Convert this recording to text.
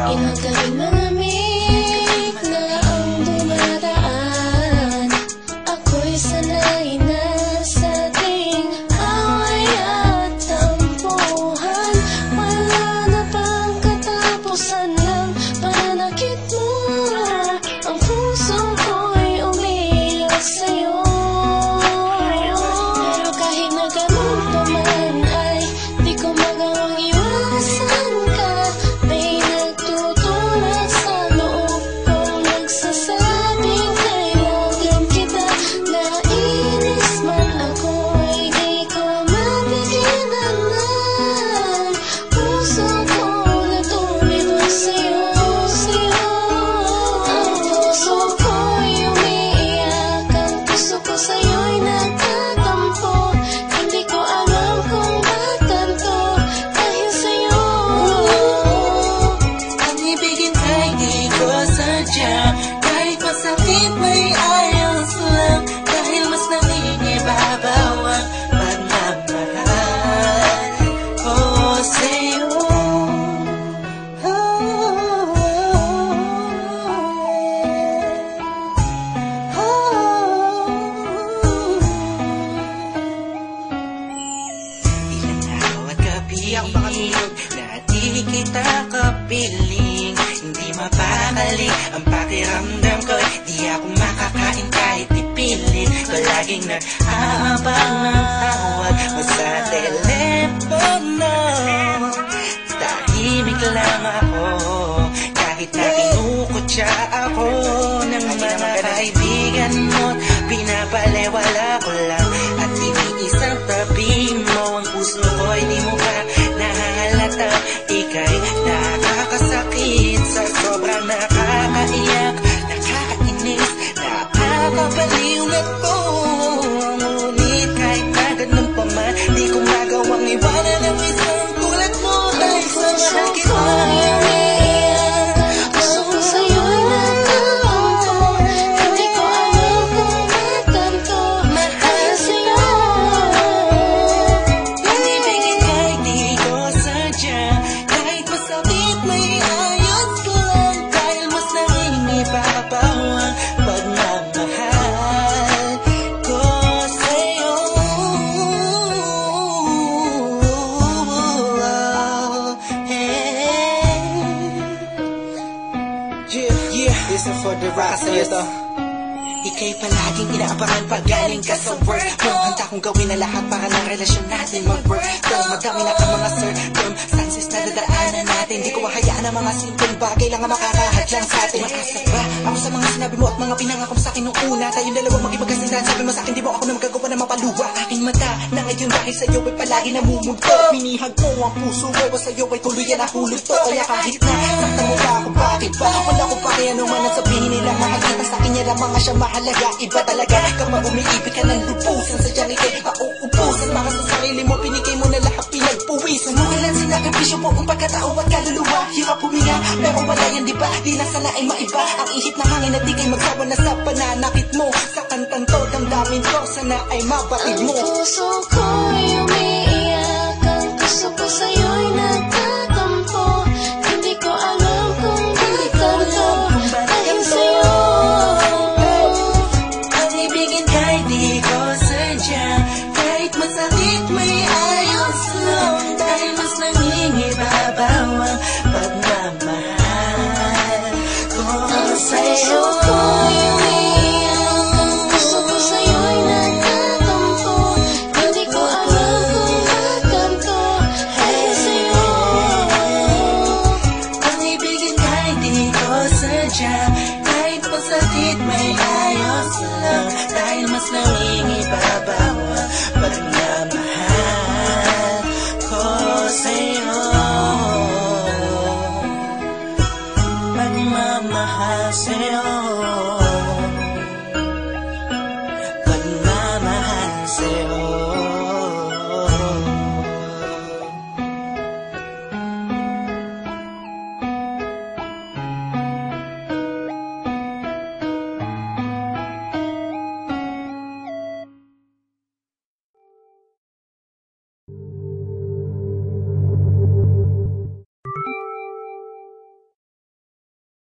Inagaling malamig na ang dumadaan. Ako'y sanay na sa ating away at tampuhan. Wala na bang katapusan ng pananakit mo? Ang puso ko'y umiiyak sa'yo. Pero kahit na ganun pa man ay di ko magawang iwasan ka. May nagtutulak sa loob kong nagsasabing kailangan kita. Nainis man ako'y di ko mapigilan ng puso ko na tumibok sa'yo, sa'yo. Ang puso ko'y umiiyak, ang puso ko sa'yo'y nagtatampo. Hindi ko alam kung ba't ganito dahil sa'yo. Ang ibigin ay di ko sadya, kahit masakit may ayos lang, dahil mas nangingibabaw ang pagmamahal ko sa'yo. Ilang araw at gabi na di kita kapiling, hindi mapakali ang pakiramdam ko. Di ako makakain kahit ipilit ko, laging nag-aabang ng tawag mo sa telepono. Tahimik lang ako kahit na kinukutya ako ng mga kaibigan mo. Pinapalewala ko lang at iniisang tabi mo. Ang puso ko'y di mo pa nahalata. Ika'y nakakasakit sa sobrang nakakaiyak, nakakainis, nakakabaliw na to. Ngunit kahit na ganun pa man, di ko magawang iwanan ang isang tulad mo. Dahil sa mahal kita, Puso ko sa'yo'y nagtatampo. Hindi ko alam kung ba't ganito dahil sa'yo. ang ibigin kahit di ko sadya, kahit masakit may ayos lang, dahil mas nangingibabaw ang pagmamahal ko sa'yo. Yeah, this is for the rock sa'yo to. Ika'y palaging inaabangan pag galing ka sa work mo. Handa kong gawin na lahat para ng relasyon natin mag-work. Dahil madami na ka mga circumstances na dadaanan natin. Di ko hahayaan ang mga simpleng bagay lang ang makakahadlang sa atin. Mag-asa ba ako sa mga sinabi mo at mga pinangako mo sa akin nung una? Tayong dalawang magipagkasindahan. Sabi mo sa akin, di mo ako na magagawa na mapaluwa. Aking mata na ngayon dahil sa'yo ay palagi namumugto. Pinihag mo ang puso ko, sa'yo ay tuluyan na hulog to. Kaya kahit na saktan mo ba ako, bakit ba? Wala ko pa kaya naman ang sabihin nila. Makakita sa akin niya lang mga siya mahalaga. Iba talaga kapag umiibig ka ng lubusan. Sadyang ika'y mauubusan. Para sa sarili mo, pinigay mo na lahat, pinagpuwisan mo. Kailan sinakripisyo mo ang pagkatao at kaluluwa. Hirap huminga, pero wala yan diba? Di na sana ay maiba ang ihip ng hangin at di kay magsawa na sa pananakit mo. Sa kantang to, damdamin ko, sana ay mabatid mo. Ang puso ko'y umiiyak, ang puso ko sa'yo'y nagtatampo. Hindi ko alam kung ba't ganito dahil sa'yo. Ang ibigin kahit di ko sadya, kahit masakit may ayos lang, dahil mas nangingibabaw ang pagmamahal ko Ang sa'yo. puso ko'y umiiyak, ang puso ko sa'yo'y nagtatampo. Hindi ko alam kung ba't ganito dahil sa'yo. Ang ibigin kahit di ko sadya, kahit masakit may ayos lang, dahil mas nangingibabaw ang pagmamahal ko sa'yo. Pagmamahal sa'yo.